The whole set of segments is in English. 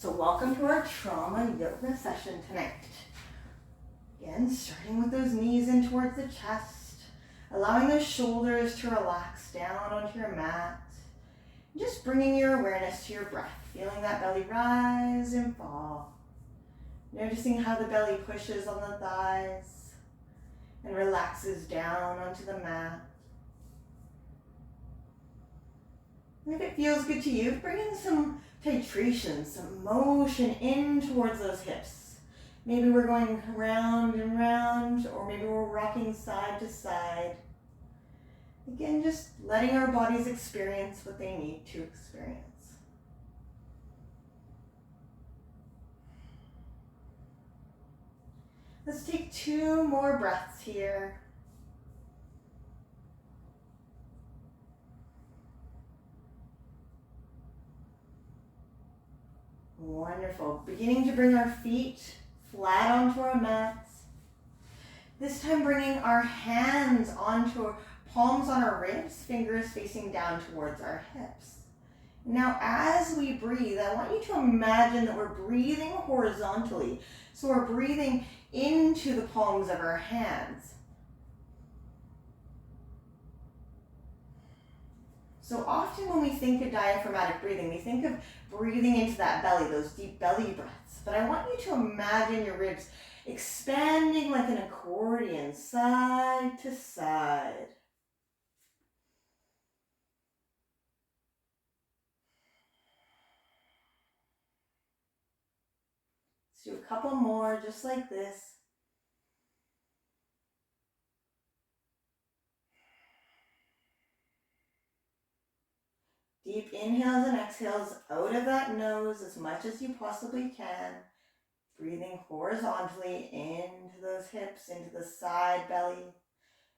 So welcome to our trauma yoga session tonight. Again, starting with those knees in towards the chest, allowing those shoulders to relax down onto your mat. Just bringing your awareness to your breath, feeling that belly rise and fall. Noticing how the belly pushes on the thighs and relaxes down onto the mat. And if it feels good to you, bringing some titration, some motion in towards those hips. Maybe we're going round and round, or maybe we're rocking side to side. Again, just letting our bodies experience what they need to experience. Let's take 2 more breaths here. Wonderful. Beginning to bring our feet flat onto our mats. This time bringing our hands onto our palms on our ribs, fingers facing down towards our hips. Now as we breathe, I want you to imagine that we're breathing horizontally. So we're breathing into the palms of our hands. So often when we think of diaphragmatic breathing, we think of breathing into that belly, those deep belly breaths. But I want you to imagine your ribs expanding like an accordion, side to side. Let's do a couple more just like this. Deep inhales and exhales out of that nose as much as you possibly can. Breathing horizontally into those hips, into the side belly.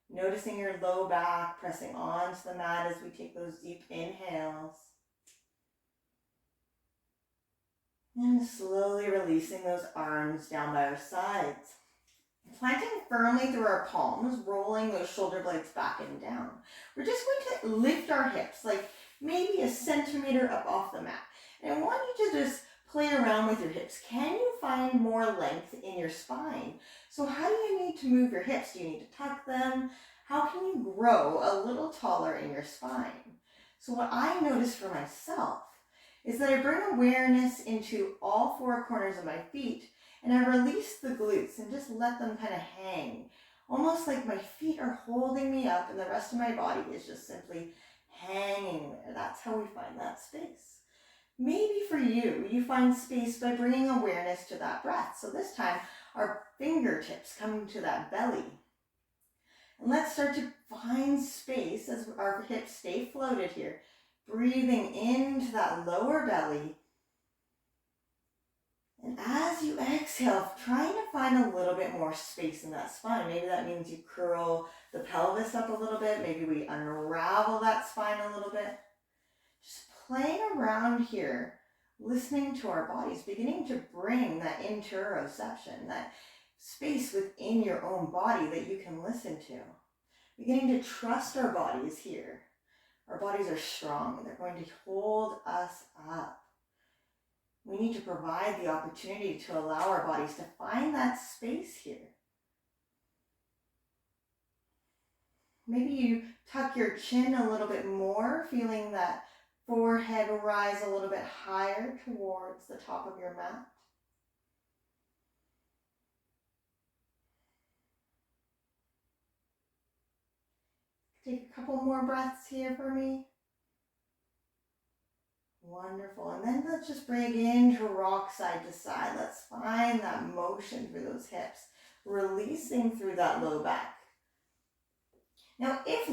Noticing your low back pressing onto the mat as we take those deep inhales. And slowly releasing those arms down by our sides. Planting firmly through our palms, rolling those shoulder blades back and down. We're just going to lift our hips, like maybe a centimeter up off the mat. And I want you to just play around with your hips. Can you find more length in your spine? So how do you need to move your hips? Do you need to tuck them? How can you grow a little taller in your spine? So what I notice for myself is that I bring awareness into all 4 corners of my feet, and I release the glutes and just let them kind of hang. Almost like my feet are holding me up and the rest of my body is just simply hanging there. That's how we find that space. Maybe for you, you find space by bringing awareness to that breath. So this time, our fingertips coming to that belly. And let's start to find space as our hips stay floated here. Breathing into that lower belly. And as you exhale, trying to find a little bit more space in that spine. Maybe that means you curl the pelvis up a little bit. Maybe we unravel that spine a little bit. Just playing around here, listening to our bodies, beginning to bring that interoception, that space within your own body that you can listen to. Beginning to trust our bodies here. Our bodies are strong and they're going to hold us up. We need to provide the opportunity to allow our bodies to find that space here. Maybe you tuck your chin a little bit more, feeling that forehead rise a little bit higher towards the top of your mat. Take a couple more breaths here for me. Wonderful. And then let's just bring it in to rock side to side. Let's find that motion through those hips, releasing through that low back. Now, if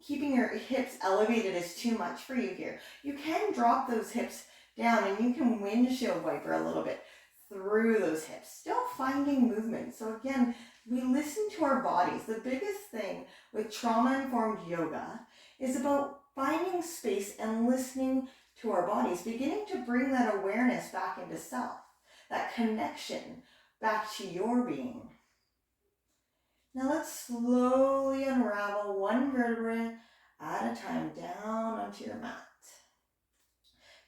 keeping your hips elevated is too much for you here, you can drop those hips down and you can windshield wiper a little bit through those hips, still finding movement. So again, we listen to our bodies. The biggest thing with trauma-informed yoga is about finding space and listening to our bodies, beginning to bring that awareness back into self, that connection back to your being. Now let's slowly unravel one vertebra at a time down onto your mat.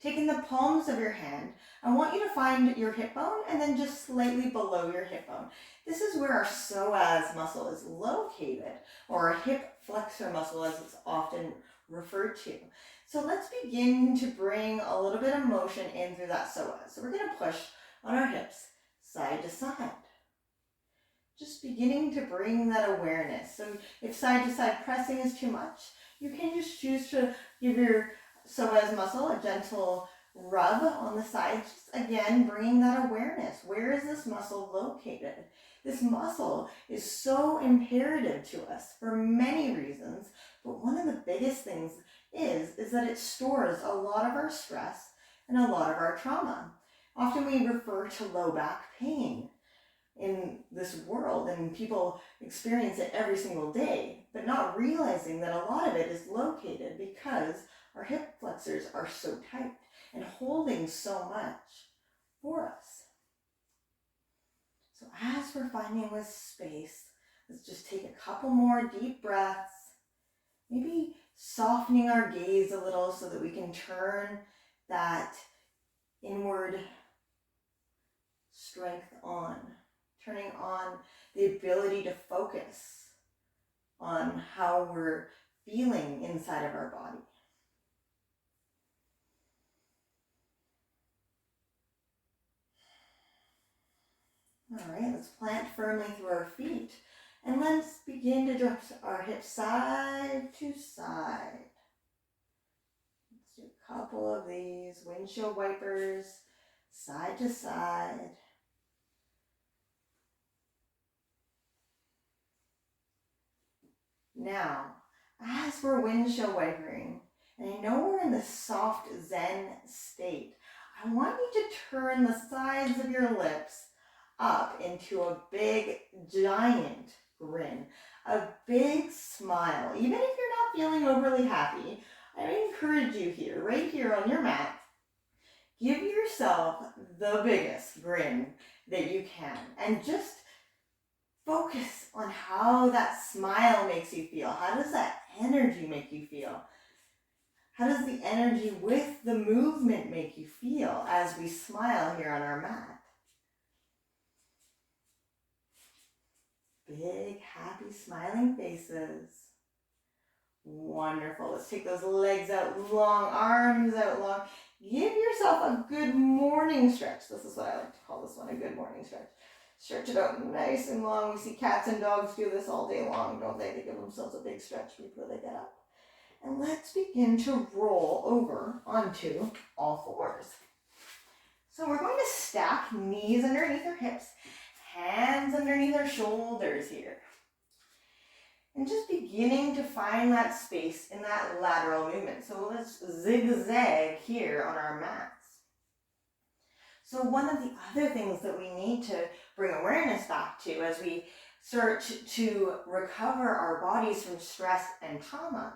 Taking the palms of your hand, I want you to find your hip bone and then just slightly below your hip bone. This is where our psoas muscle is located, or our hip flexor muscle as it's often referred to. So let's begin to bring a little bit of motion in through that psoas. So we're going to push on our hips side to side. Just beginning to bring that awareness. So if side to side pressing is too much, you can just choose to give your psoas muscle a gentle rub on the sides. Just again, bringing that awareness. Where is this muscle located? This muscle is so imperative to us for many reasons, but one of the biggest things is that it stores a lot of our stress and a lot of our trauma. Often we refer to low back pain in this world, and people experience it every single day, but not realizing that a lot of it is located because our hip flexors are so tight and holding so much for us. So as we're finding this space, let's just take a couple more deep breaths, maybe softening our gaze a little so that we can turn that inward strength on. Turning on the ability to focus on how we're feeling inside of our body. All right, let's plant firmly through our feet. And let's begin to drop our hips side to side. Let's do a couple of these windshield wipers, side to side. Now, as we're windshield wipering, and I know we're in this soft Zen state, I want you to turn the sides of your lips up into a big, giant grin, a big smile. Even if you're not feeling overly happy, I encourage you here, right here on your mat, give yourself the biggest grin that you can, and just focus on how that smile makes you feel. How does that energy make you feel? How does the energy with the movement make you feel as we smile here on our mat? Big, happy, smiling faces. Wonderful. Let's take those legs out long, arms out long. Give yourself a good morning stretch. This is what I like to call this one, a good morning stretch. Stretch it out nice and long. We see cats and dogs do this all day long, don't they? They give themselves a big stretch before they get up. And let's begin to roll over onto all fours. So we're going to stack knees underneath our hips, hands underneath our shoulders here. And just beginning to find that space in that lateral movement. So let's zigzag here on our mats. So one of the other things that we need to bring awareness back to as we start to recover our bodies from stress and trauma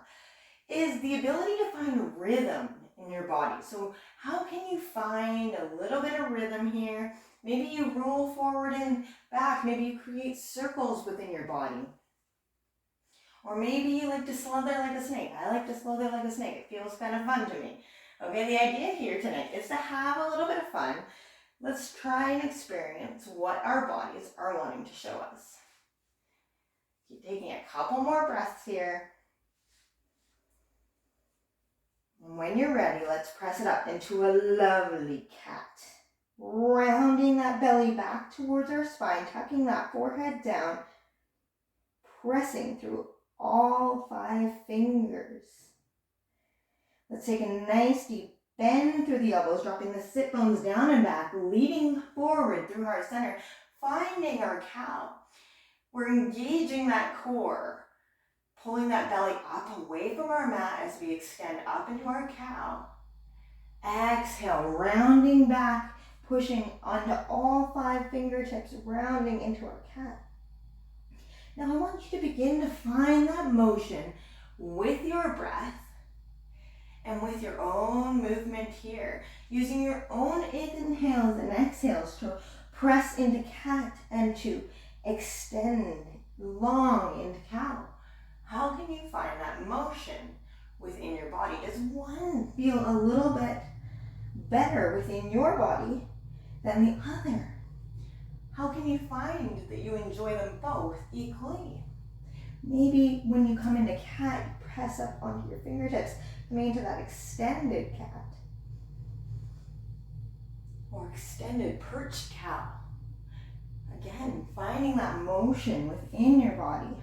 is the ability to find rhythm in your body. So how can you find a little bit of rhythm here? Maybe you roll forward and back. Maybe you create circles within your body. Or maybe you like to slither like a snake. I like to slither like a snake. It feels kind of fun to me. Okay, the idea here tonight is to have a little bit of fun. Let's try and experience what our bodies are wanting to show us. Keep taking a couple more breaths here. And when you're ready, let's press it up into a lovely cat. Rounding that belly back towards our spine, tucking that forehead down, pressing through all 5 fingers. Let's take a nice deep bend through the elbows, dropping the sit bones down and back, leading forward through our center, finding our cow. We're engaging that core, pulling that belly up away from our mat as we extend up into our cow. Exhale, rounding back, pushing onto all 5 fingertips, rounding into our cat. Now I want you to begin to find that motion with your breath and with your own movement here, using your own inhales and exhales to press into cat and to extend long into cow. How can you find that motion within your body? Does one feel a little bit better within your body than the other? How can you find that you enjoy them both equally? Maybe when you come into cat, you press up onto your fingertips, coming into that extended cat. Or extended perched cow. Again, finding that motion within your body.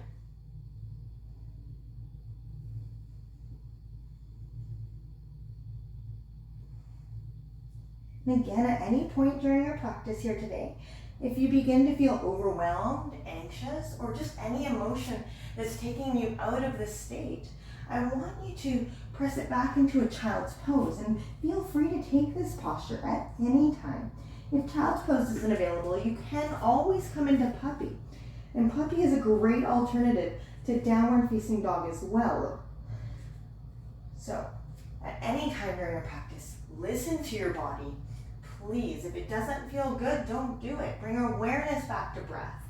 And again, at any point during our practice here today, if you begin to feel overwhelmed, anxious, or just any emotion that's taking you out of this state, I want you to press it back into a child's pose, and feel free to take this posture at any time. If child's pose isn't available, you can always come into puppy. And puppy is a great alternative to downward facing dog as well. So, at any time during a practice, listen to your body. Please, if it doesn't feel good, don't do it. Bring awareness back to breath.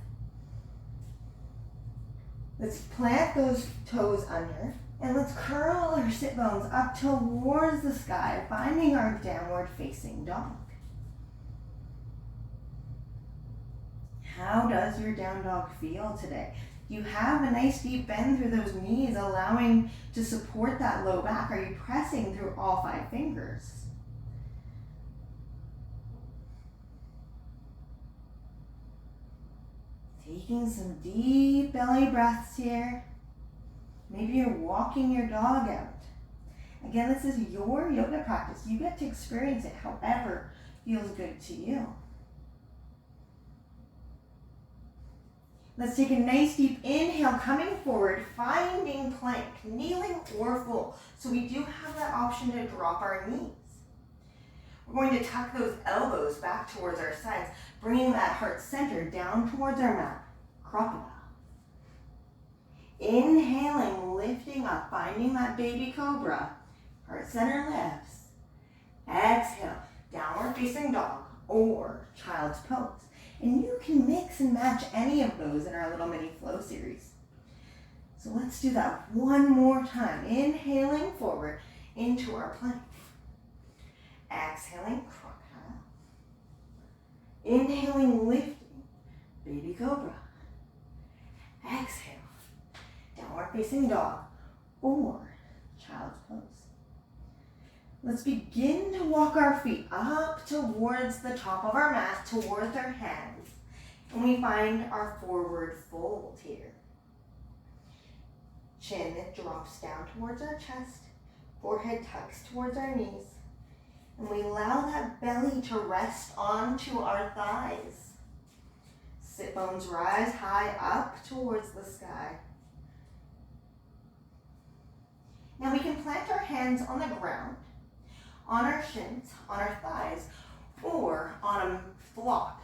Let's plant those toes under, and let's curl our sit bones up towards the sky, finding our downward facing dog. How does your down dog feel today? You have a nice deep bend through those knees, allowing to support that low back. Are you pressing through all 5 fingers? Taking some deep belly breaths here. Maybe you're walking your dog out. Again, this is your yoga practice. You get to experience it however feels good to you. Let's take a nice deep inhale, coming forward, finding plank, kneeling or full. So we do have that option to drop our knees. We're going to tuck those elbows back towards our sides, bringing that heart center down towards our mat, crocodile. Inhaling, lifting up, finding that baby cobra, heart center lifts. Exhale, downward facing dog or child's pose. And you can mix and match any of those in our little mini flow series. So let's do that one more time. Inhaling forward into our plank. Exhaling, crocodile. Inhaling, lifting, baby cobra. Exhale, downward facing dog or child's pose. Let's begin to walk our feet up towards the top of our mat, towards our hands. And we find our forward fold here. Chin drops down towards our chest, forehead tucks towards our knees. And we allow that belly to rest onto our thighs. Sit bones rise high up towards the sky. Now we can plant our hands on the ground, on our shins, on our thighs, or on a block.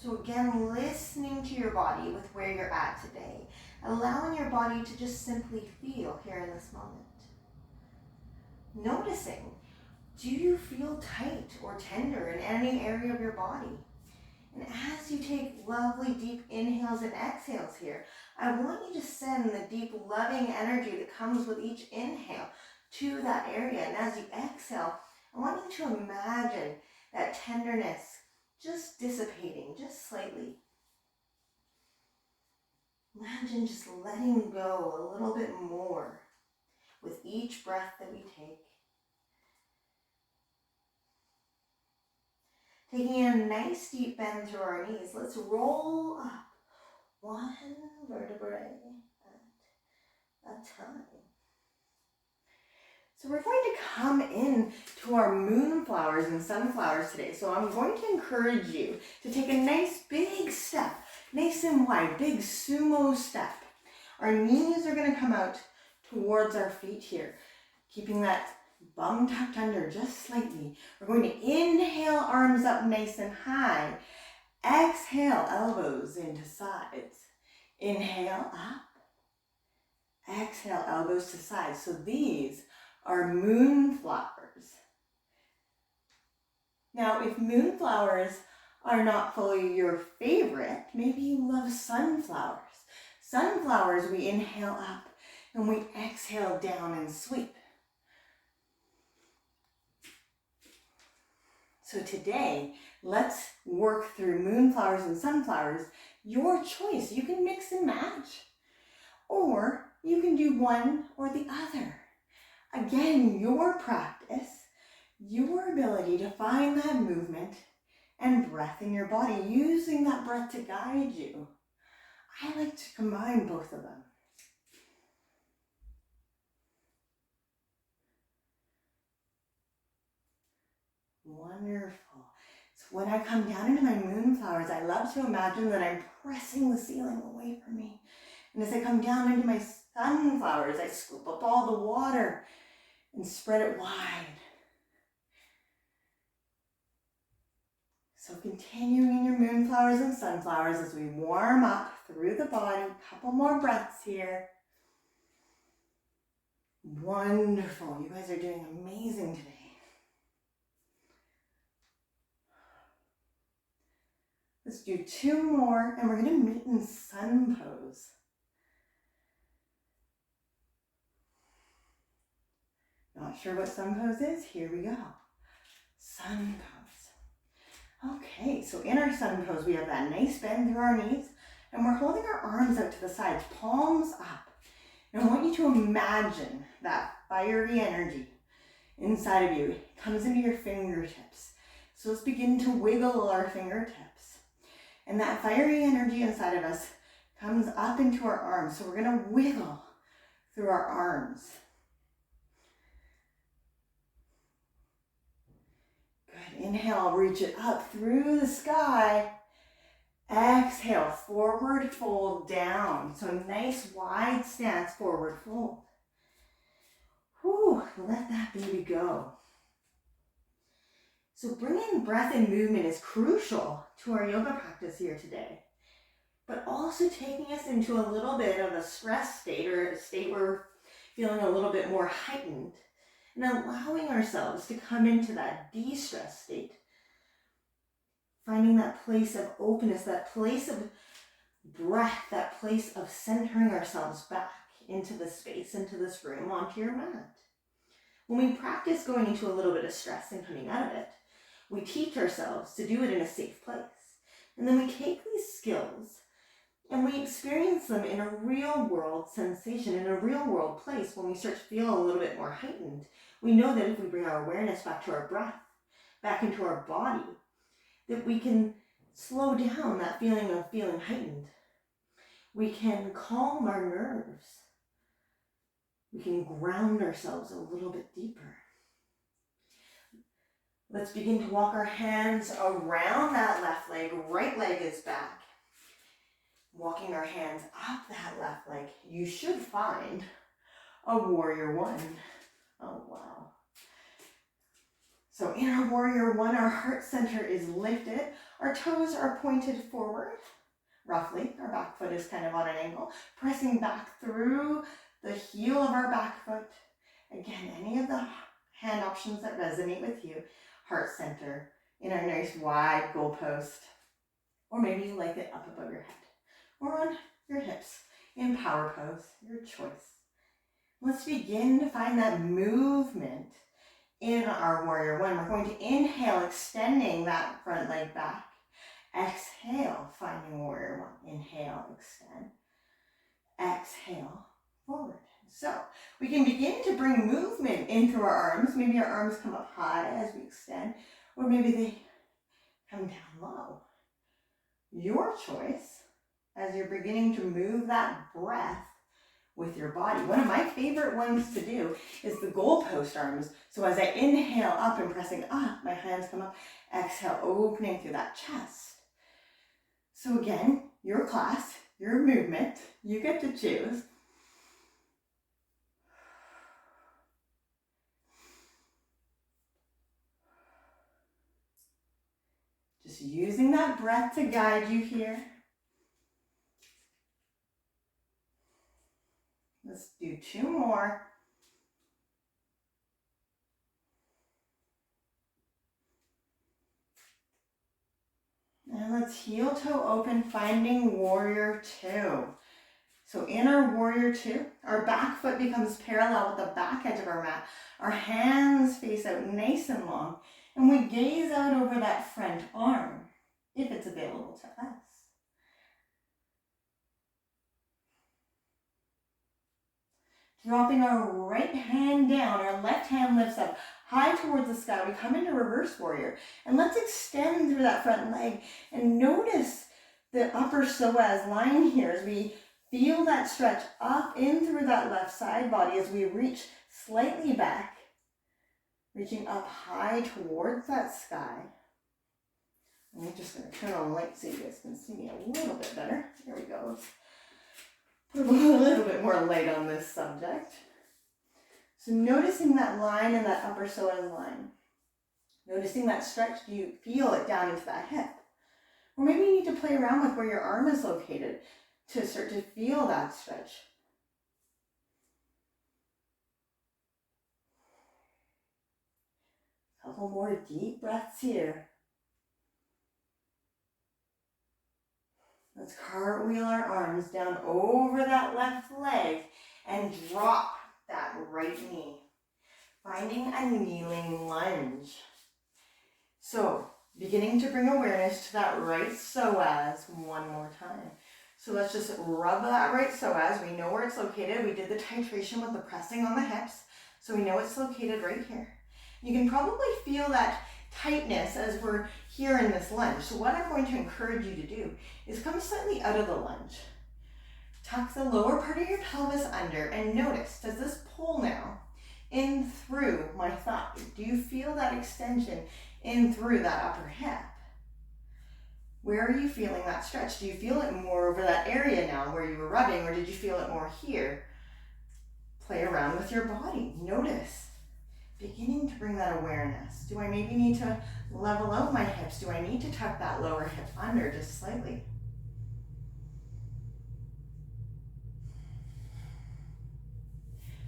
So again, listening to your body with where you're at today, allowing your body to just simply feel here in this moment. Noticing, do you feel tight or tender in any area of your body? And as you take lovely deep inhales and exhales here, I want you to send the deep loving energy that comes with each inhale to that area. And as you exhale, I want you to imagine that tenderness just dissipating just slightly. Imagine just letting go a little bit more with each breath that we take. Taking a nice deep bend through our knees, let's roll up one vertebrae at a time. So we're going to come in to our moonflowers and sunflowers today. So I'm going to encourage you to take a nice big step, nice and wide, big sumo step. Our knees are going to come out towards our feet here, keeping that bum tucked under just slightly. We're going to inhale, arms up nice and high. Exhale, elbows into sides. Inhale, up. Exhale, elbows to sides. So these are moonflowers. Now, if moonflowers are not fully your favorite, maybe you love sunflowers. Sunflowers, we inhale up and we exhale down and sweep. So today, let's work through moonflowers and sunflowers. Your choice. You can mix and match, or you can do one or the other. Again, your practice, your ability to find that movement and breath in your body, using that breath to guide you. I like to combine both of them. Wonderful. So when I come down into my moonflowers, I love to imagine that I'm pressing the ceiling away from me. And as I come down into my sunflowers, I scoop up all the water and spread it wide. So continuing in your moonflowers and sunflowers as we warm up through the body. A couple more breaths here. Wonderful. You guys are doing amazing today. Let's do 2 more, and we're going to meet in sun pose. Not sure what sun pose is? Here we go. Sun pose. Okay, so in our sun pose, we have that nice bend through our knees, and we're holding our arms out to the sides, palms up. And I want you to imagine that fiery energy inside of you. It comes into your fingertips. So let's begin to wiggle our fingertips. And that fiery energy inside of us comes up into our arms. So we're going to wiggle through our arms. Good. Inhale, reach it up through the sky. Exhale, forward fold down. So nice wide stance, forward fold. Whew, let that baby go. So bringing breath and movement is crucial to our yoga practice here today, but also taking us into a little bit of a stress state, or a state where we're feeling a little bit more heightened, and allowing ourselves to come into that de-stress state. Finding that place of openness, that place of breath, that place of centering ourselves back into the space, into this room, onto your mat. When we practice going into a little bit of stress and coming out of it, we teach ourselves to do it in a safe place. And then we take these skills and we experience them in a real world sensation, in a real world place. When we start to feel a little bit more heightened, we know that if we bring our awareness back to our breath, back into our body, that we can slow down that feeling of feeling heightened. We can calm our nerves. We can ground ourselves a little bit deeper. Let's begin to walk our hands around that left leg. Right leg is back. Walking our hands up that left leg. You should find a warrior one. Oh, wow. So in our warrior one, our heart center is lifted. Our toes are pointed forward, roughly. Our back foot is kind of on an angle. Pressing back through the heel of our back foot. Again, any of the hand options that resonate with you. Heart center in our nice wide goalpost. Or maybe you like it up above your head. Or on your hips in power pose, your choice. Let's begin to find that movement in our warrior one. We're going to inhale, extending that front leg back. Exhale, finding warrior one. Inhale, extend. Exhale, forward. So we can begin to bring movement in through our arms. Maybe our arms come up high as we extend, or maybe they come down low. Your choice as you're beginning to move that breath with your body. One of my favorite ones to do is the goalpost arms. So as I inhale up and pressing up, my hands come up. Exhale, opening through that chest. So again, your class, your movement, you get to choose. Just using that breath to guide you here. Let's do 2 more. And let's heel toe open, finding warrior 2. So in our warrior 2, our back foot becomes parallel with the back edge of our mat. Our hands face out nice and long. And we gaze out over that front arm, if it's available to us. Dropping our right hand down, our left hand lifts up high towards the sky. We come into reverse warrior. And let's extend through that front leg and notice the upper psoas line here as we feel that stretch up in through that left side body as we reach slightly back, reaching up high towards that sky. I'm just going to turn on the light so you guys can see me a little bit better. There we go. Let's put a little bit more light on this subject. So noticing that line and that upper psoas line. Noticing that stretch, do you feel it down into that hip? Or maybe you need to play around with where your arm is located to start to feel that stretch. A couple more deep breaths here. Let's cartwheel our arms down over that left leg and drop that right knee, finding a kneeling lunge. So, beginning to bring awareness to that right psoas one more time. So let's just rub that right psoas. We know where it's located. We did the titration with the pressing on the hips, so we know it's located right here. You can probably feel that tightness as we're here in this lunge. So what I'm going to encourage you to do is come slightly out of the lunge. Tuck the lower part of your pelvis under and notice, does this pull now in through my thigh? Do you feel that extension in through that upper hip? Where are you feeling that stretch? Do you feel it more over that area now where you were rubbing, or did you feel it more here? Play around with your body. Notice. Beginning to bring that awareness. Do I maybe need to level out my hips? Do I need to tuck that lower hip under just slightly?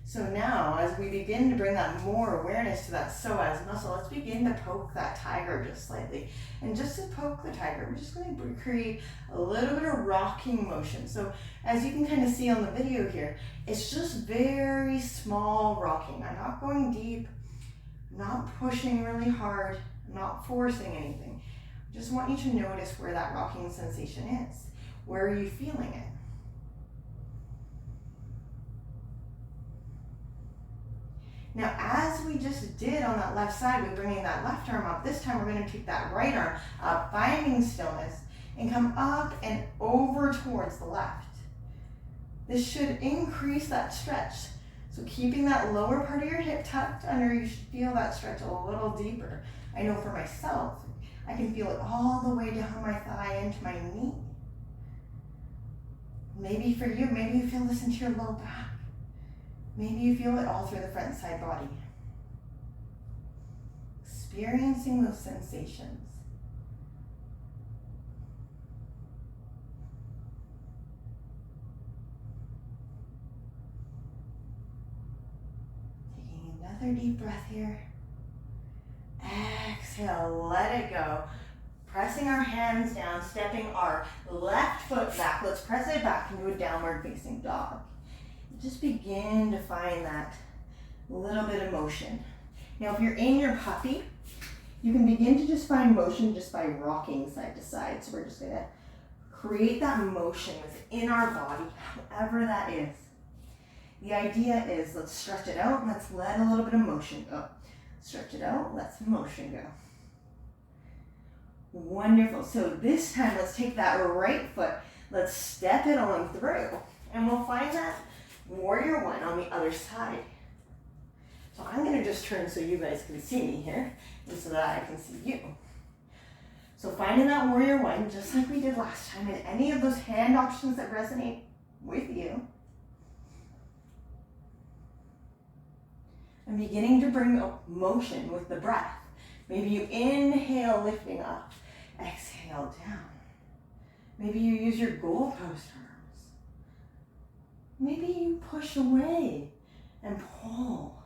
So now, as we begin to bring that more awareness to that psoas muscle, let's begin to poke that tiger just slightly. And just to poke the tiger, we're just going to create a little bit of rocking motion. So as you can kind of see on the video here, it's just very small rocking. I'm not going deep. I'm not pushing really hard. I'm not forcing anything. I just want you to notice where that rocking sensation is. Where are you feeling it? Now, as we just did on that left side, we're bringing that left arm up. This time we're going to take that right arm up, finding stillness, and come up and over towards the left. This should increase that stretch. So keeping that lower part of your hip tucked under, you should feel that stretch a little deeper. I know for myself, I can feel it all the way down my thigh into my knee. Maybe for you, maybe you feel this into your low back. Maybe you feel it all through the front side body. Experiencing those sensations. Taking another deep breath here. Exhale, let it go. Pressing our hands down, stepping our left foot back. Let's press it back into a downward facing dog. Just begin to find that little bit of motion. Now, if you're in your puppy, you can begin to just find motion just by rocking side to side. So we're just going to create that motion within our body, however that is. The idea is let's stretch it out. Let's let a little bit of motion go. Stretch it out. Let's motion go. Wonderful. So this time, let's take that right foot. Let's step it on through. And we'll find that warrior one on the other side. So I'm going to just turn so you guys can see me here and so that I can see you. So finding that warrior one, just like we did last time, and any of those hand options that resonate with you. And beginning to bring up motion with the breath. Maybe you inhale, lifting up. Exhale, down. Maybe you use your goalpost arms. Maybe you push away and pull.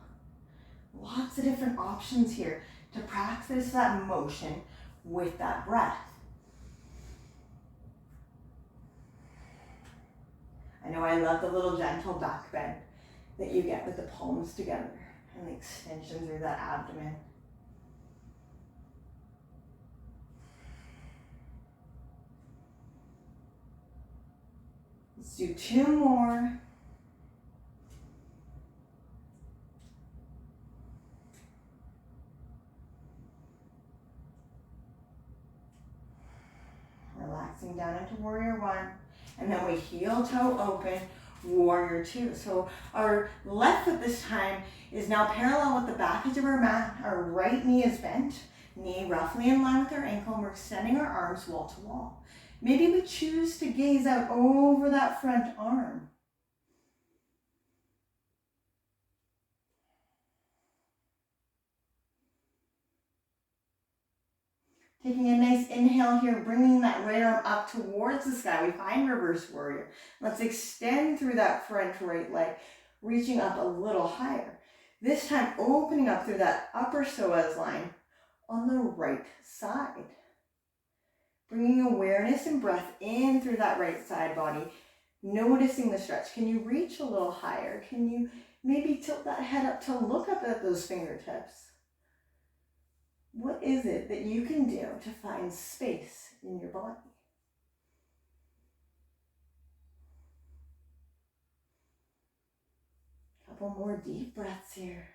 Lots of different options here to practice that motion with that breath. I know I love the little gentle back bend that you get with the palms together and the extension through that abdomen. Let's do 2 more. Relaxing down into warrior 1. And then we heel toe open, warrior 2. So our left foot this time is now parallel with the back edge of our mat. Our right knee is bent, knee roughly in line with our ankle, and we're extending our arms wall to wall. Maybe we choose to gaze out over that front arm. Taking a nice inhale here, bringing that right arm up towards the sky. We find reverse warrior. Let's extend through that front right leg, reaching up a little higher. This time opening up through that upper psoas line on the right side. Bringing awareness and breath in through that right side body, noticing the stretch. Can you reach a little higher? Can you maybe tilt that head up to look up at those fingertips? What is it that you can do to find space in your body? Couple more deep breaths here.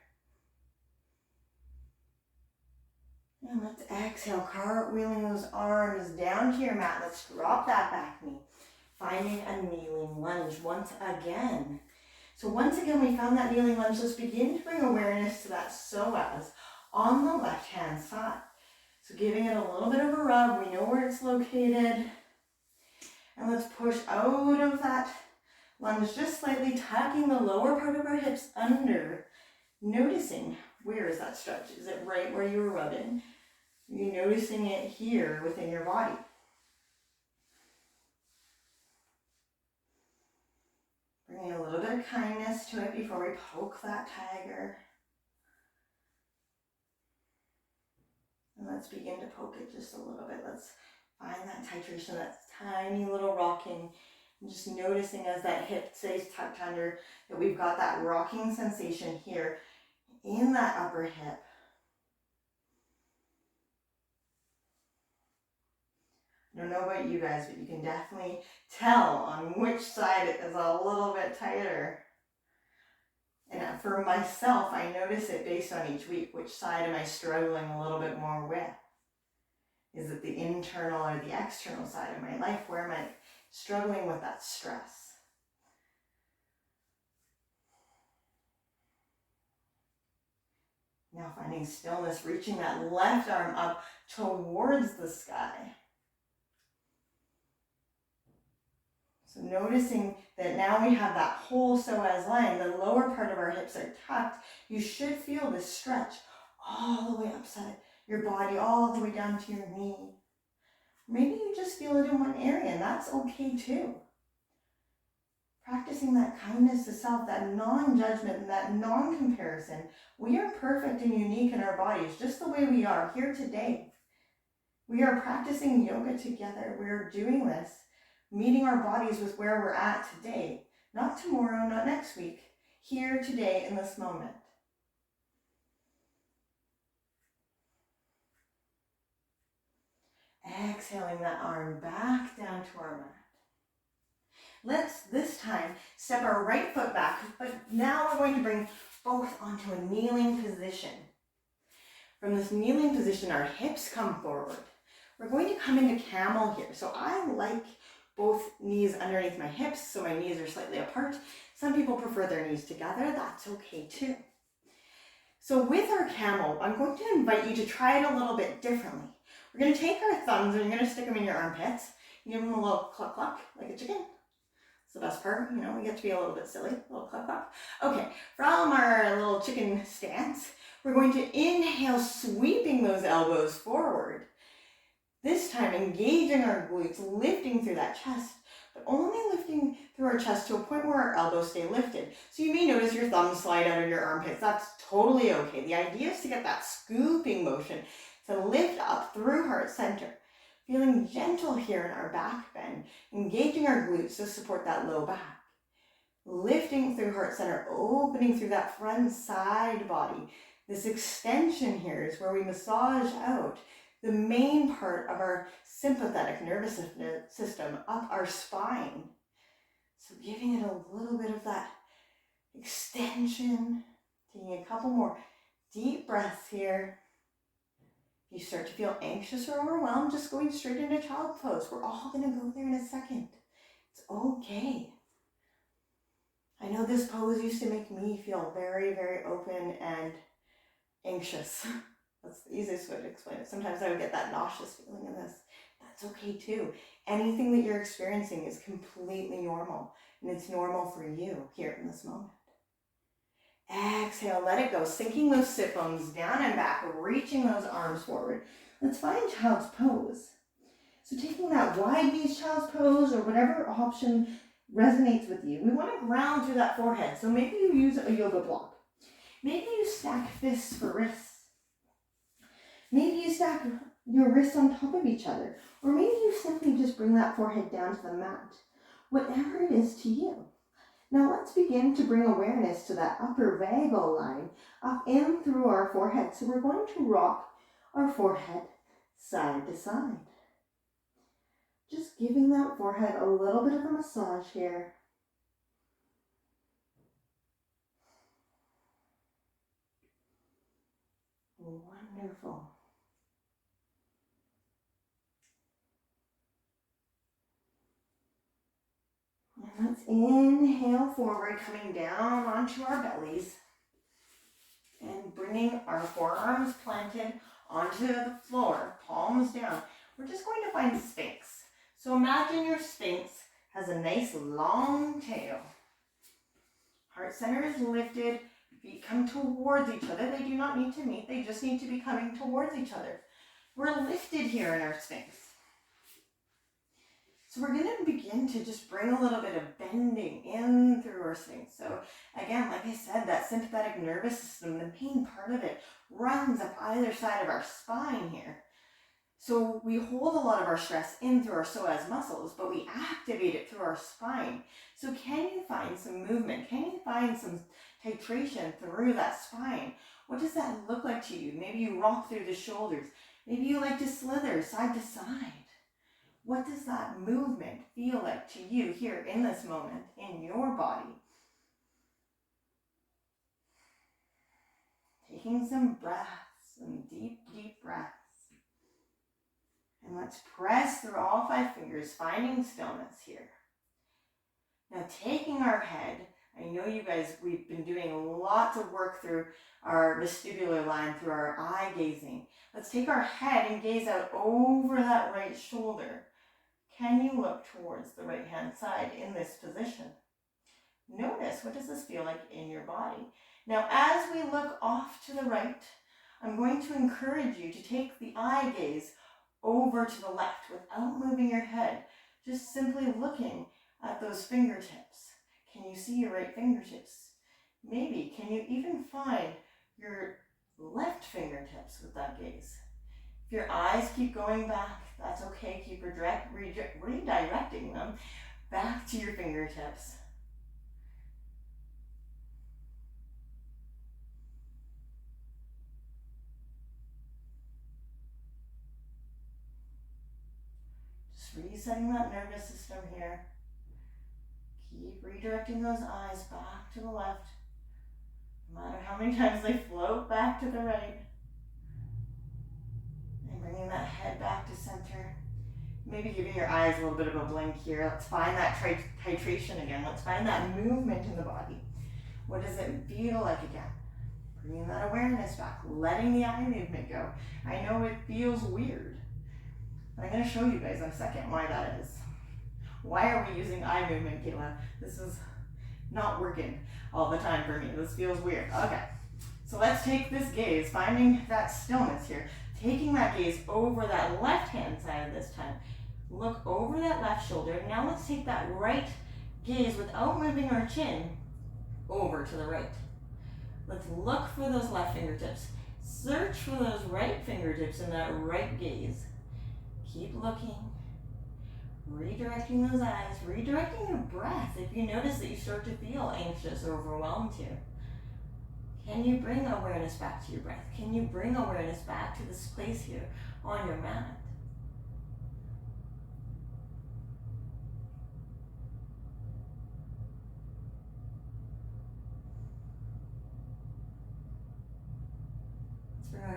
And let's exhale, cartwheeling those arms down to your mat. Let's drop that back knee. Finding a kneeling lunge once again. So once again, we found that kneeling lunge. Let's begin to bring awareness to that psoas on the left-hand side. So giving it a little bit of a rub. We know where it's located. And let's push out of that lunge just slightly, tucking the lower part of our hips under. Noticing, where is that stretch? Is it right where you were rubbing? Are you noticing it here within your body? Bringing a little bit of kindness to it before we poke that tiger. And let's begin to poke it just a little bit. Let's find that titration, that tiny little rocking. And just noticing as that hip stays tucked under that we've got that rocking sensation here in that upper hip. I don't know about you guys, but you can definitely tell on which side it is a little bit tighter. And for myself, I notice it based on each week. Which side am I struggling a little bit more with? Is it the internal or the external side of my life? Where am I struggling with that stress? Now finding stillness, reaching that left arm up towards the sky. So noticing that now we have that whole psoas line, the lower part of our hips are tucked. You should feel this stretch all the way upside your body, all the way down to your knee. Maybe you just feel it in one area, and that's okay too. Practicing that kindness to self, that non-judgment, that non-comparison. We are perfect and unique in our bodies, just the way we are here today. We are practicing yoga together. We're doing this, meeting our bodies with where we're at today, not tomorrow, not next week, here today in this moment. Exhaling that arm back down to our mat. Let's this time step our right foot back, but now we're going to bring both onto a kneeling position. From this kneeling position, our hips come forward. We're going to come into camel here. So I like both knees underneath my hips, so my knees are slightly apart. Some people prefer their knees together. That's okay too. So with our camel, I'm going to invite you to try it a little bit differently. We're going to take our thumbs and you're going to stick them in your armpits. Give them a little cluck cluck like a chicken. It's the best part, you know, we get to be a little bit silly, a little cluck cluck. Okay, from our little chicken stance, we're going to inhale, sweeping those elbows forward. This time engaging our glutes, lifting through that chest, but only lifting through our chest to a point where our elbows stay lifted. So you may notice your thumbs slide out of your armpits. That's totally okay. The idea is to get that scooping motion to lift up through heart center. Feeling gentle here in our back bend, engaging our glutes to support that low back. Lifting through heart center, opening through that front side body. This extension here is where we massage out the main part of our sympathetic nervous system up our spine. So giving it a little bit of that extension, taking a couple more deep breaths here. If you start to feel anxious or overwhelmed, just going straight into child pose. We're all gonna go there in a second. It's okay. I know this pose used to make me feel very, very open and anxious. That's the easiest way to explain it. Sometimes I would get that nauseous feeling in this. That's okay too. Anything that you're experiencing is completely normal, and it's normal for you here in this moment. Exhale, let it go, sinking those sit bones down and back, reaching those arms forward. Let's find child's pose. So taking that wide knees child's pose or whatever option resonates with you, we want to ground through that forehead. So maybe you use a yoga block. Maybe you stack fists for wrists. Maybe you stack your wrists on top of each other. Or maybe you simply just bring that forehead down to the mat. Whatever it is to you. Now let's begin to bring awareness to that upper vagal line up in through our forehead. So we're going to rock our forehead side to side. Just giving that forehead a little bit of a massage here. Wonderful. And let's inhale forward, coming down onto our bellies and bringing our forearms planted onto the floor, palms down. We're just going to find Sphinx. So imagine your Sphinx has a nice long tail. Heart center is lifted, feet come towards each other. They do not need to meet, they just need to be coming towards each other. We're lifted here in our Sphinx. So we're going to begin to just bring a little bit of bending in through our Sphinx. So again, like I said, that sympathetic nervous system, the main part of it, runs up either side of our spine here. So we hold a lot of our stress in through our psoas muscles, but we activate it through our spine. So can you find some movement? Can you find some titration through that spine? What does that look like to you? Maybe you rock through the shoulders. Maybe you like to slither side to side. What does that movement feel like to you here in this moment in your body? Taking some breaths, some deep, deep breaths. And let's press through all 5 fingers, finding stillness here. Now taking our head, I know you guys, we've been doing lots of work through our vestibular line, through our eye gazing. Let's take our head and gaze out over that right shoulder. Can you look towards the right hand side in this position? Notice, what does this feel like in your body? Now as we look off to the right, I'm going to encourage you to take the eye gaze over to the left without moving your head, just simply looking at those fingertips. Can you see your right fingertips? Maybe, can you even find your left fingertips with that gaze? If your eyes keep going back, that's okay. Keep redirecting them back to your fingertips. Just resetting that nervous system here. Keep redirecting those eyes back to the left. No matter how many times they float back to the right. And bringing that head back to center. Maybe giving your eyes a little bit of a blink here. Let's find that titration again. Let's find that movement in the body. What does it feel like again? Bringing that awareness back, letting the eye movement go. I know it feels weird. I'm going to show you guys in a second why that is. Why are we using eye movement, Kaila? This is not working all the time for me. This feels weird. Okay, so let's take this gaze, finding that stillness here. Taking that gaze over that left-hand side this time. Look over that left shoulder. Now let's take that right gaze without moving our chin over to the right. Let's look for those left fingertips. Search for those right fingertips in that right gaze. Keep looking. Redirecting those eyes. Redirecting your breath if you notice that you start to feel anxious or overwhelmed here. Can you bring awareness back to your breath? Can you bring awareness back to this place here on your mat?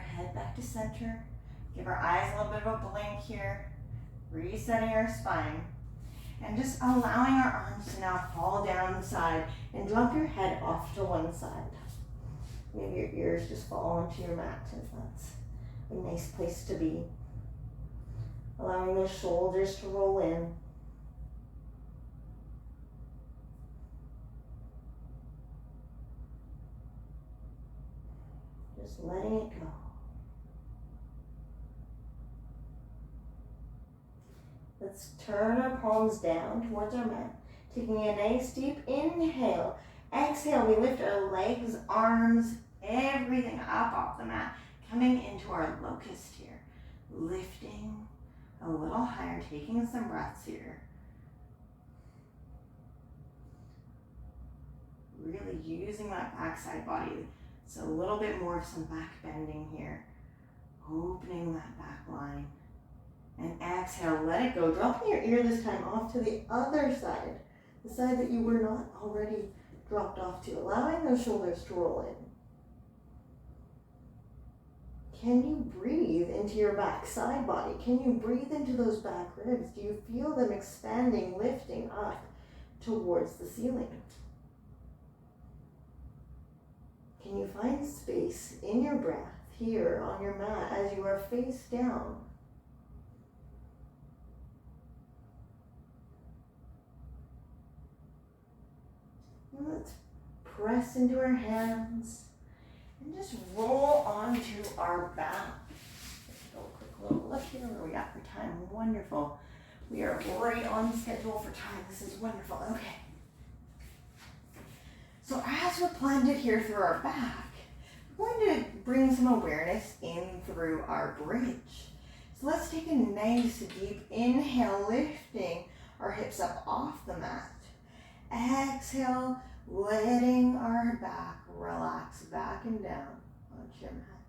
head back to center. Give our eyes a little bit of a blink here. Resetting our spine. And just allowing our arms to now fall down the side and drop your head off to one side. Maybe your ears just fall onto your mat if that's a nice place to be. Allowing those shoulders to roll in. Just letting it go. Let's turn our palms down towards our mat. Taking a nice deep inhale. Exhale, we lift our legs, arms, everything up off the mat. Coming into our locust here. Lifting a little higher, taking some breaths here. Really using that backside body. So a little bit more of some back bending here. Opening that back line. And exhale, let it go. Dropping your ear this time off to the other side. The side that you were not already dropped off to. Allowing those shoulders to roll in. Can you breathe into your back side body? Can you breathe into those back ribs? Do you feel them expanding, lifting up towards the ceiling? Can you find space in your breath here on your mat as you are face down? And let's press into our hands and just roll onto our back. Let's go a quick little look here where we got for time. Wonderful. We are right on schedule for time. This is wonderful. Okay. So as we're planted here through our back, we're going to bring some awareness in through our bridge. So let's take a nice deep inhale, lifting our hips up off the mat. Exhale, letting our back relax back and down onto your mat.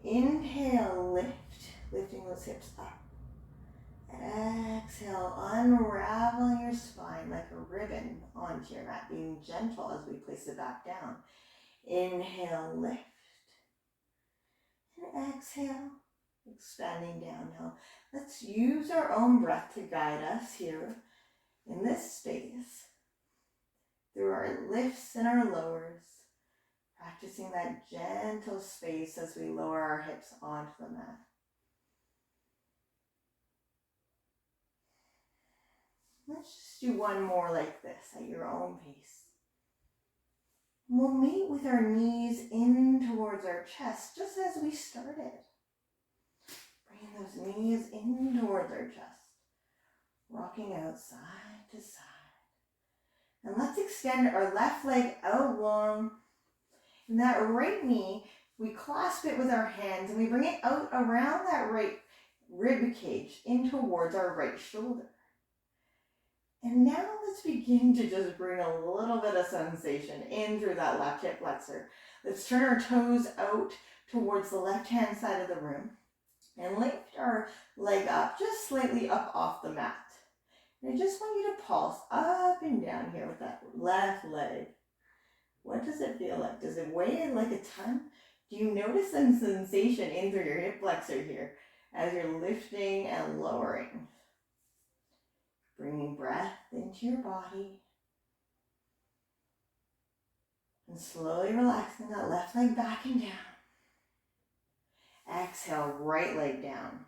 Inhale, lifting those hips up. Exhale, unraveling your spine like a ribbon onto your mat, being gentle as we place it back down. Inhale, lift. And exhale, expanding down now. Let's use our own breath to guide us here in this space. Through our lifts and our lowers, practicing that gentle space as we lower our hips onto the mat. Let's just do one more like this at your own pace. We'll meet with our knees in towards our chest, just as we started. Bringing those knees in towards our chest, rocking out side to side. And let's extend our left leg out long. And that right knee, we clasp it with our hands and we bring it out around that right rib cage in towards our right shoulder. And now let's begin to just bring a little bit of sensation in through that left hip flexor. Let's turn our toes out towards the left-hand side of the room and lift our leg up, just slightly up off the mat. And I just want you to pulse up and down here with that left leg. What does it feel like? Does it weigh like a ton? Do you notice some sensation in through your hip flexor here as you're lifting and lowering? Bringing breath into your body. And slowly relaxing that left leg back and down. Exhale, right leg down.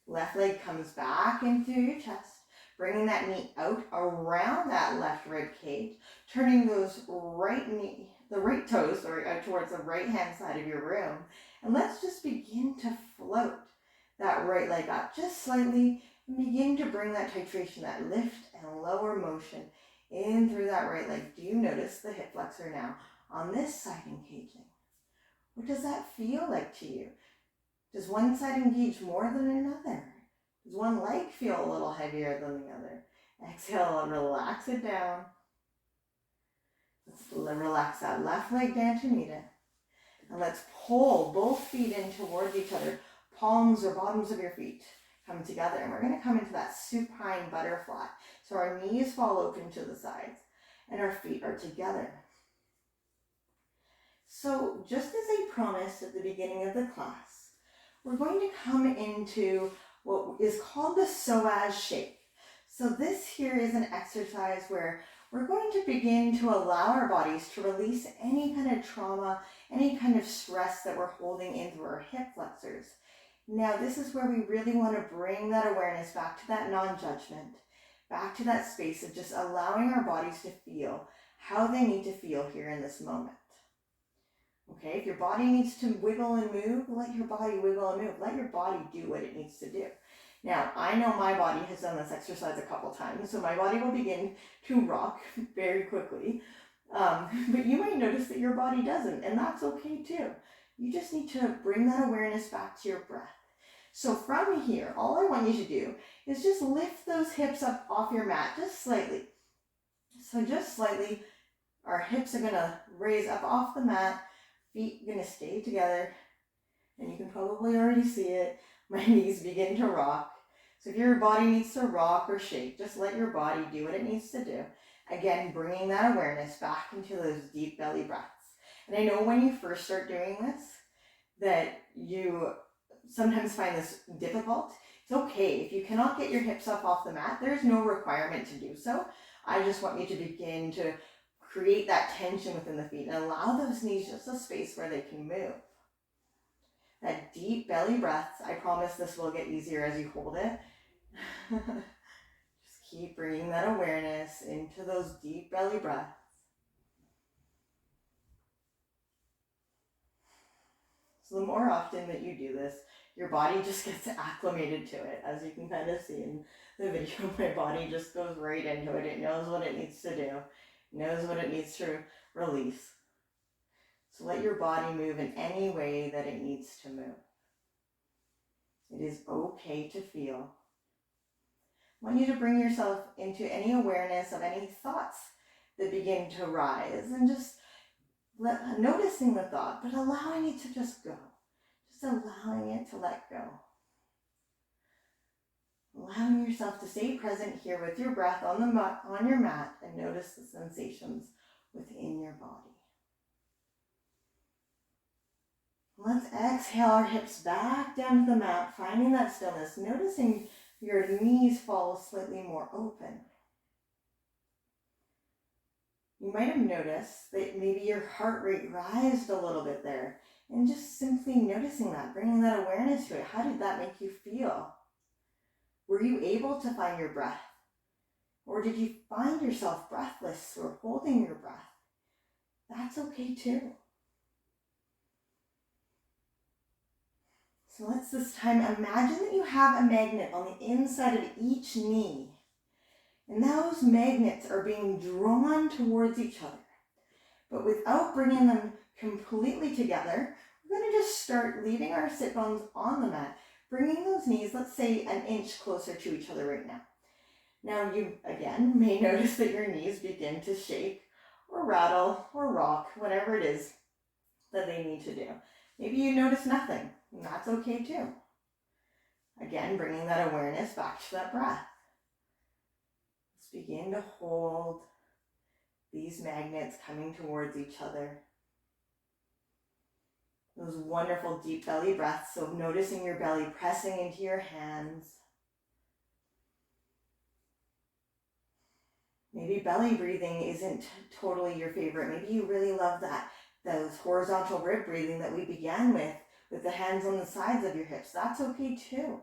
Left leg comes back into your chest. Bringing that knee out around that left rib cage. Turning those the right toes, out towards the right hand side of your room. And let's just begin to float that right leg up just slightly. And begin to bring that titration, that lift and lower motion in through that right leg. Do you notice the hip flexor now on this side engaging? What does that feel like to you? Does one side engage more than another? Does one leg feel a little heavier than the other? Exhale and relax it down. Let's relax that left leg down to meet it. And let's pull both feet in towards each other. Palms or bottoms of your feet come together. And we're going to come into that supine butterfly. So our knees fall open to the sides and our feet are together. So just as I promised at the beginning of the class, we're going to come into what is called the Psoas shape. So this here is an exercise where we're going to begin to allow our bodies to release any kind of trauma, any kind of stress that we're holding in through our hip flexors. Now this is where we really want to bring that awareness back to that non-judgment, back to that space of just allowing our bodies to feel how they need to feel here in this moment. Okay, if your body needs to wiggle and move, let your body wiggle and move. Let your body do what it needs to do. Now, I know my body has done this exercise a couple times, so my body will begin to rock very quickly. But you might notice that your body doesn't, and that's okay too. You just need to bring that awareness back to your breath. So from here, all I want you to do is just lift those hips up off your mat, just slightly. So just slightly, our hips are gonna raise up off the mat, feet are gonna stay together, and you can probably already see it. My knees begin to rock. So if your body needs to rock or shake, just let your body do what it needs to do. Again, bringing that awareness back into those deep belly breaths. And I know when you first start doing this, that you sometimes find this difficult. It's okay. If you cannot get your hips up off the mat, there's no requirement to do so. I just want you to begin to create that tension within the feet and allow those knees just a space where they can move. That deep belly breaths, I promise this will get easier as you hold it. Just keep bringing that awareness into those deep belly breaths. So the more often that you do this, your body just gets acclimated to it. As you can kind of see in the video, my body just goes right into it. It knows what it needs to do. It knows what it needs to release. So let your body move in any way that it needs to move. It is okay to feel. I want you to bring yourself into any awareness of any thoughts that begin to rise and just noticing the thought, but allowing it to just go. Just allowing it to let go. Allowing yourself to stay present here with your breath on your mat and notice the sensations within your body. Let's exhale our hips back down to the mat, finding that stillness, noticing your knees fall slightly more open. You might have noticed that maybe your heart rate rised a little bit there, and just simply noticing that, bringing that awareness to it. How did that make you feel? Were you able to find your breath? Or did you find yourself breathless or holding your breath? That's okay too. So let's this time imagine that you have a magnet on the inside of each knee. And those magnets are being drawn towards each other. But without bringing them completely together, we're going to just start leaving our sit bones on the mat, bringing those knees, let's say, an inch closer to each other right now. Now you, again, may notice that your knees begin to shake or rattle or rock, whatever it is that they need to do. Maybe you notice nothing, and that's okay too. Again, bringing that awareness back to that breath. Let's begin to hold these magnets coming towards each other. Those wonderful deep belly breaths, so noticing your belly pressing into your hands. Maybe belly breathing isn't totally your favorite. Maybe you really love those horizontal rib breathing that we began with the hands on the sides of your hips. That's okay too.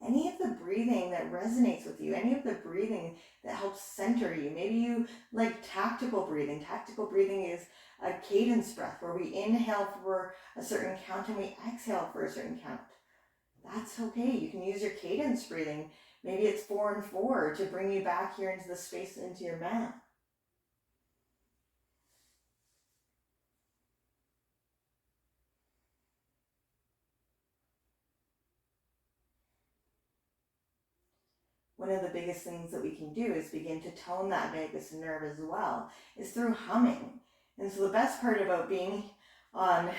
Any of the breathing that resonates with you, any of the breathing that helps center you. Maybe you like tactical breathing. Tactical breathing is a cadence breath where we inhale for a certain count and we exhale for a certain count. That's okay. You can use your cadence breathing. Maybe it's 4 and 4 to bring you back here into the space, into your mat. One of the biggest things that we can do is begin to tone that vagus nerve as well, is through humming. And so the best part about being on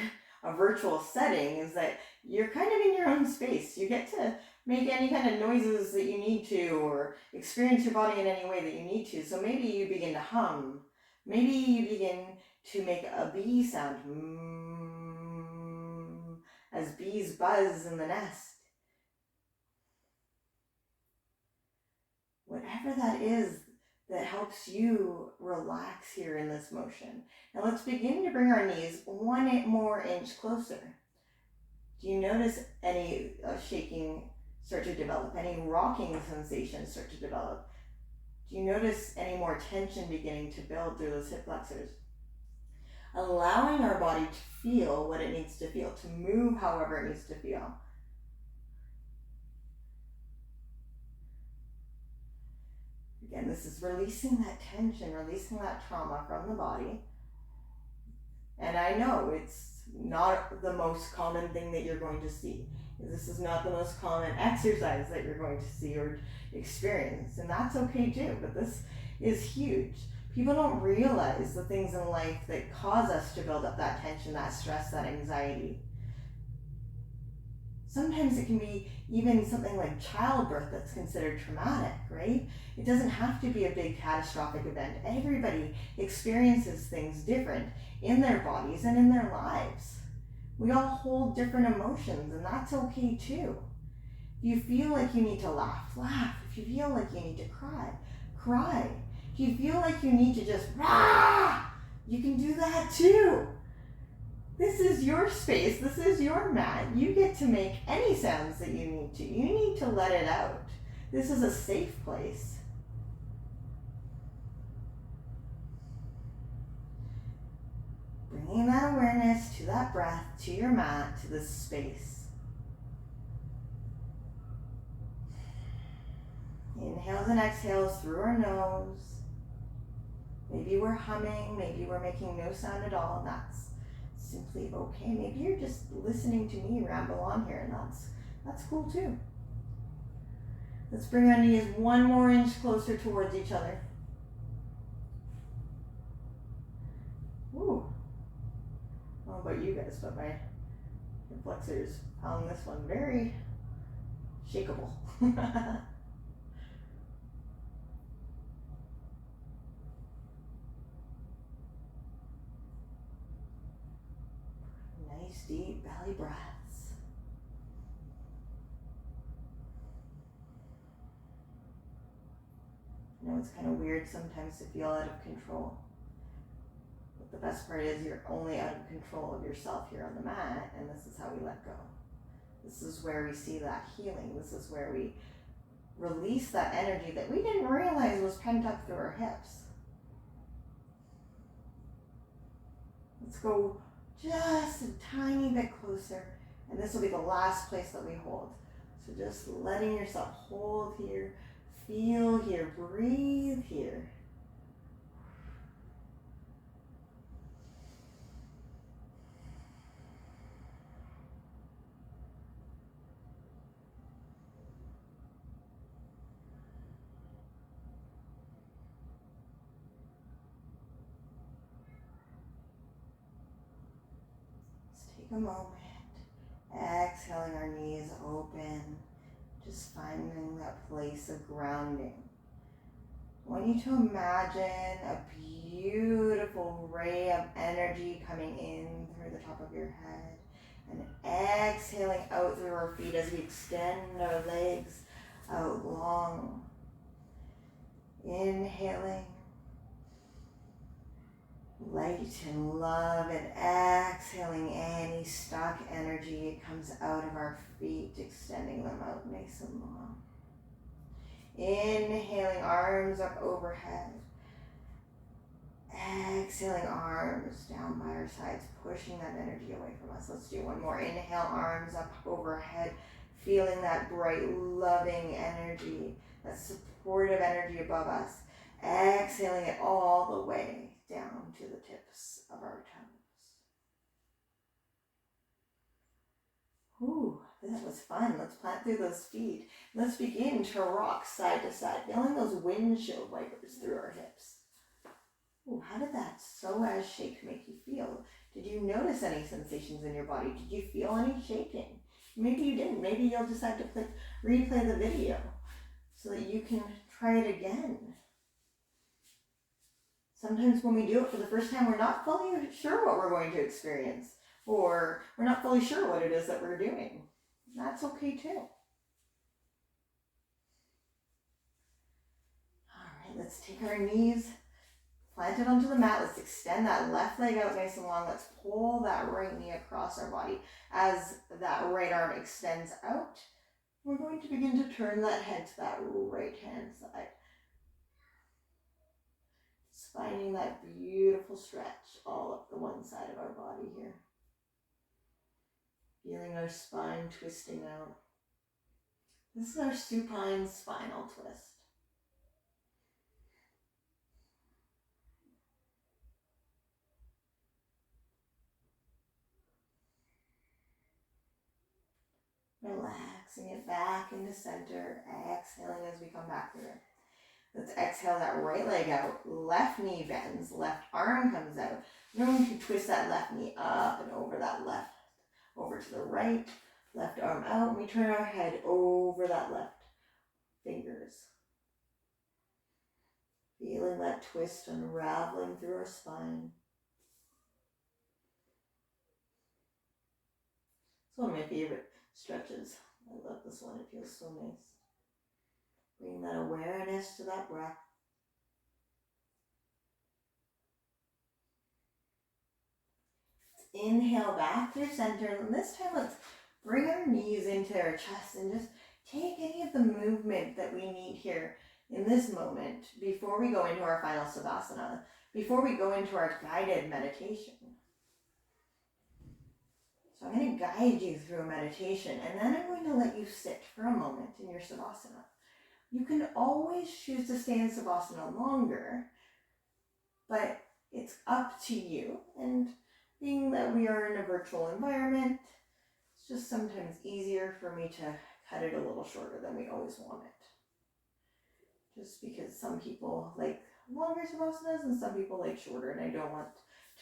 a virtual setting is that you're kind of in your own space. You get to make any kind of noises that you need to, or experience your body in any way that you need to. So maybe you begin to hum. Maybe you begin to make a bee sound, as bees buzz in the nest. Whatever that is that helps you relax here in this motion. Now let's begin to bring our knees 1 more inch closer. Do you notice any shaking start to develop? Any rocking sensations start to develop? Do you notice any more tension beginning to build through those hip flexors? Allowing our body to feel what it needs to feel, to move however it needs to feel. Again, this is releasing that tension, releasing that trauma from the body. And I know it's not the most common thing that you're going to see. This is not the most common exercise that you're going to see or experience, and that's okay too, but this is huge. People don't realize the things in life that cause us to build up that tension, that stress, that anxiety. Sometimes it can be even something like childbirth that's considered traumatic, right? It doesn't have to be a big catastrophic event. Everybody experiences things different in their bodies and in their lives. We all hold different emotions, and that's okay too. If you feel like you need to laugh, laugh. If you feel like you need to cry, cry. If you feel like you need to just rah, you can do that too. This is your space. This is your mat. You get to make any sounds that you need to. You need to let it out. This is a safe place. Bringing that awareness to that breath, to your mat, to this space. Inhales and exhales through our nose. Maybe we're humming, maybe we're making no sound at all, and that's simply okay. Maybe you're just listening to me ramble on here, and that's cool too. Let's bring our knees 1 more inch closer towards each other. Ooh. I don't know about you guys, but my hip flexors found this one very shakeable. Nice deep belly breaths. I know it's kind of weird sometimes to feel out of control. But the best part is you're only out of control of yourself here on the mat, and this is how we let go. This is where we see that healing. This is where we release that energy that we didn't realize was pent up through our hips. Let's go just a tiny bit closer, and this will be the last place that we hold. So just letting yourself hold here, feel here, breathe here. Take a moment, exhaling our knees open, just finding that place of grounding. I want you to imagine a beautiful ray of energy coming in through the top of your head and exhaling out through our feet as we extend our legs out long. Inhaling light and love, and exhaling any stuck energy. It comes out of our feet, extending them out nice and long. Inhaling, arms up overhead. Exhaling, arms down by our sides, pushing that energy away from us. Let's do one more. Inhale, arms up overhead, feeling that bright, loving energy, that supportive energy above us. Exhaling it all the way down to the tips of our toes. Ooh, that was fun. Let's plant through those feet. Let's begin to rock side to side, feeling those windshield wipers through our hips. Ooh, how did that Psoas shake make you feel? Did you notice any sensations in your body? Did you feel any shaking? Maybe you didn't. Maybe you'll decide to replay the video so that you can try it again. Sometimes when we do it for the first time, we're not fully sure what we're going to experience, or we're not fully sure what it is that we're doing. That's okay too. All right, let's take our knees, plant it onto the mat. Let's extend that left leg out nice and long. Let's pull that right knee across our body. As that right arm extends out, we're going to begin to turn that head to that right hand side. Finding that beautiful stretch all up the one side of our body here. Feeling our spine twisting out. This is our supine spinal twist. Relaxing it back into center, exhaling as we come back through it. Let's exhale that right leg out, left knee bends, left arm comes out. We're going to twist that left knee up and over that left, over to the right, left arm out, and we turn our head over that left fingers. Feeling that twist unraveling through our spine. It's one of my favorite stretches. I love this one, it feels so nice. Bring that awareness to that breath. Inhale back through center, and this time let's bring our knees into our chest and just take any of the movement that we need here in this moment before we go into our final Savasana, before we go into our guided meditation. So I'm going to guide you through a meditation, and then I'm going to let you sit for a moment in your Savasana. You can always choose to stay in Savasana longer, but it's up to you. And being that we are in a virtual environment, it's just sometimes easier for me to cut it a little shorter than we always want it. Just because some people like longer Savasanas and some people like shorter, and I don't want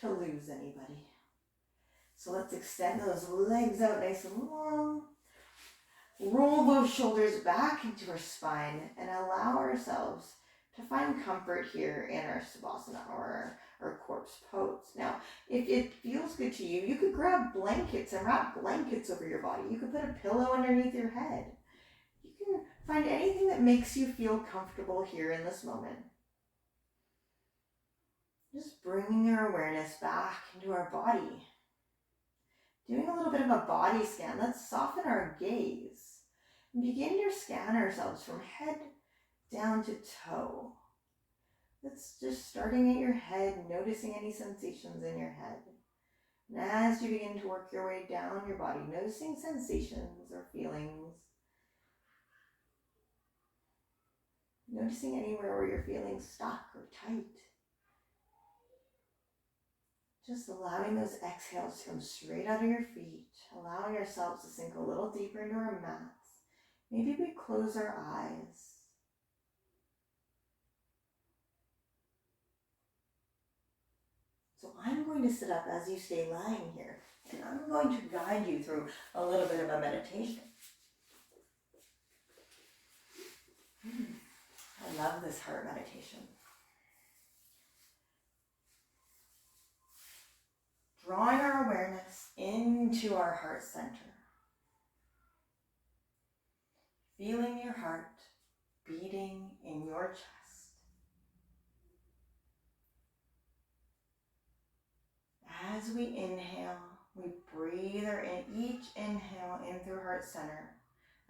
to lose anybody. So let's extend those legs out nice and long. Roll those shoulders back into our spine and allow ourselves to find comfort here in our Savasana or our corpse pose. Now, if it feels good to you, you could grab blankets and wrap blankets over your body. You could put a pillow underneath your head. You can find anything that makes you feel comfortable here in this moment. Just bringing our awareness back into our body. Doing a little bit of a body scan. Let's soften our gaze and begin to scan ourselves from head down to toe. Let's just starting at your head, noticing any sensations in your head. And as you begin to work your way down your body, noticing sensations or feelings. Noticing anywhere where you're feeling stuck or tight. Just allowing those exhales to come straight out of your feet, allowing ourselves to sink a little deeper into our mats. Maybe we close our eyes. So I'm going to sit up as you stay lying here, and I'm going to guide you through a little bit of a meditation. I love this heart meditation. Drawing our awareness into our heart center. Feeling your heart beating in your chest. As we inhale, we breathe each inhale in through heart center,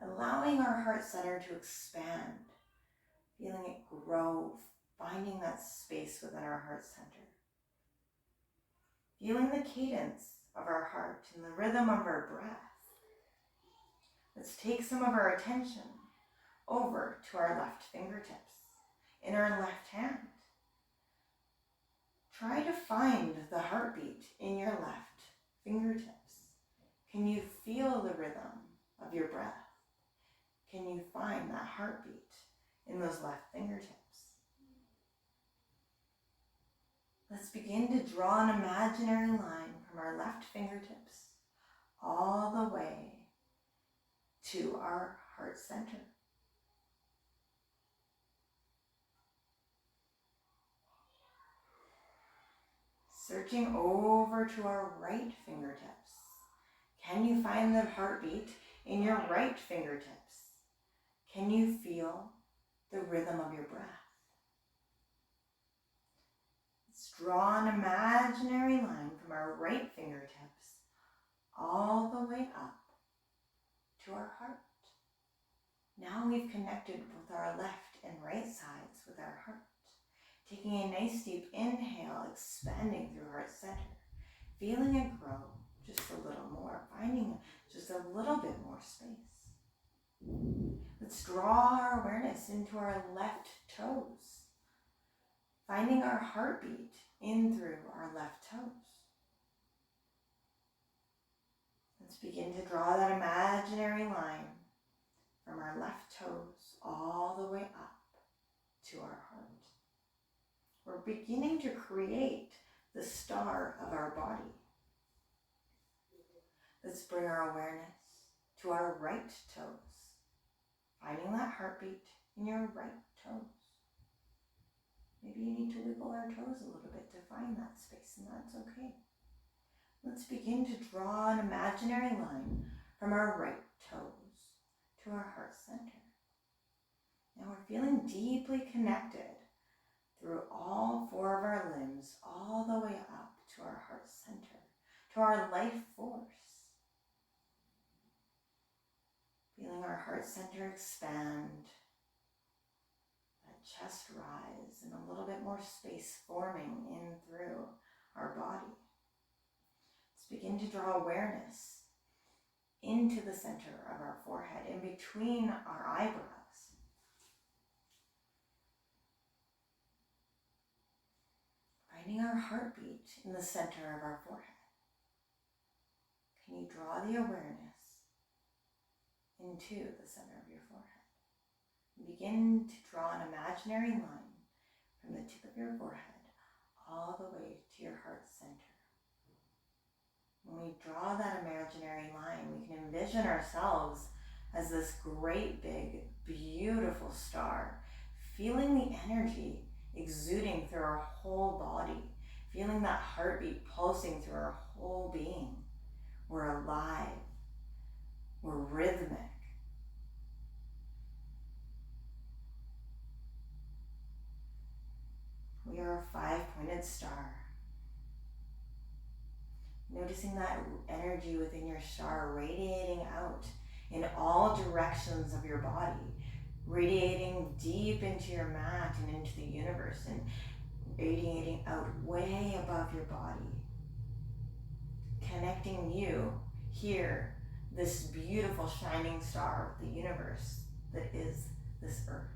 allowing our heart center to expand, feeling it grow, finding that space within our heart center. Feeling the cadence of our heart and the rhythm of our breath. Let's take some of our attention over to our left fingertips, in our left hand. Try to find the heartbeat in your left fingertips. Can you feel the rhythm of your breath? Can you find that heartbeat in those left fingertips? Let's begin to draw an imaginary line from our left fingertips all the way to our heart center. Searching over to our right fingertips. Can you find the heartbeat in your right fingertips? Can you feel the rhythm of your breath? Let's draw an imaginary line from our right fingertips all the way up to our heart. Now we've connected both our left and right sides with our heart. Taking a nice deep inhale, expanding through heart center. Feeling it grow just a little more, finding just a little bit more space. Let's draw our awareness into our left toes, finding our heartbeat in through our left toes. Let's begin to draw that imaginary line from our left toes all the way up to our heart. We're beginning to create the star of our body. Let's bring our awareness to our right toes, finding that heartbeat in your right toes. Maybe you need to wiggle our toes a little bit to find that space, and that's okay. Let's begin to draw an imaginary line from our right toes to our heart center. Now we're feeling deeply connected through all four of our limbs, all the way up to our heart center, to our life force. Feeling our heart center expand, that chest rise, and a little bit more space forming in through our body. Let's begin to draw awareness into the center of our forehead, in between our eyebrows. Finding our heartbeat in the center of our forehead. Can you draw the awareness into the center of your forehead? And begin to draw an imaginary line from the tip of your forehead all the way to your heart center. When we draw that imaginary line, we can envision ourselves as this great, big, beautiful star, feeling the energy exuding through our whole body, feeling that heartbeat pulsing through our whole being. We're alive. We're rhythmic. We are a five-pointed star. Noticing that energy within your star radiating out in all directions of your body, radiating deep into your mat and into the universe, and radiating out way above your body, connecting you here, this beautiful shining star of the universe that is this earth.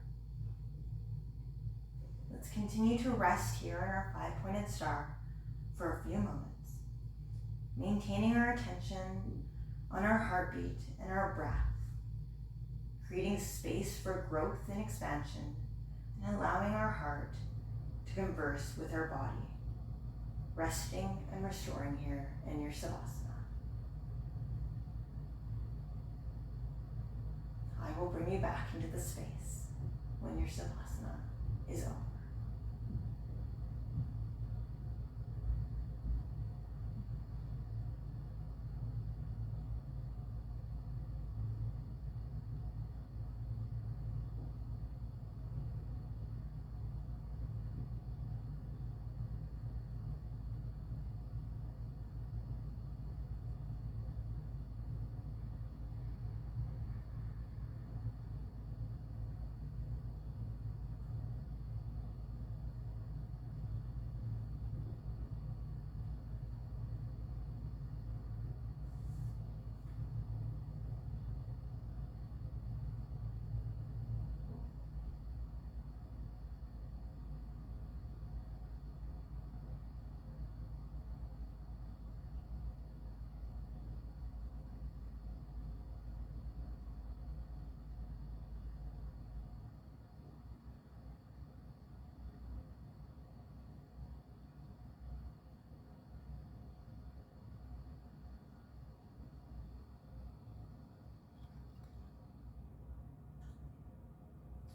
Let's continue to rest here in our five-pointed star for a few moments, maintaining our attention on our heartbeat and our breath, creating space for growth and expansion, and allowing our heart to converse with our body, resting and restoring here in your Savasana. I will bring you back into the space when your Savasana is over.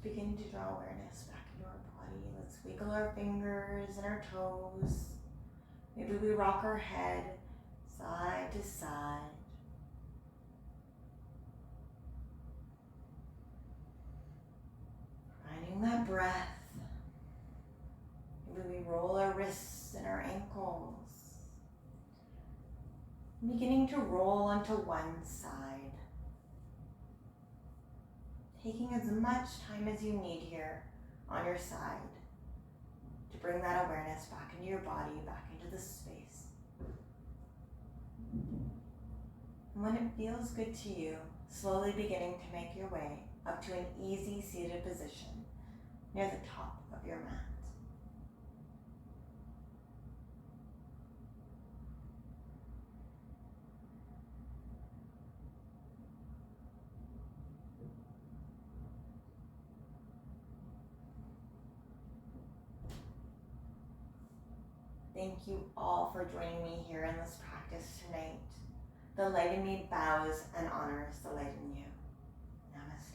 Begin to draw awareness back into our body. Let's wiggle our fingers and our toes. Maybe we rock our head side to side. Finding that breath. Maybe we roll our wrists and our ankles. Beginning to roll onto one side. Taking as much time as you need here on your side to bring that awareness back into your body, back into the space. And when it feels good to you, slowly beginning to make your way up to an easy seated position near the top of your mat. Thank you all for joining me here in this practice tonight. The light in me bows and honors the light in you. Namaste.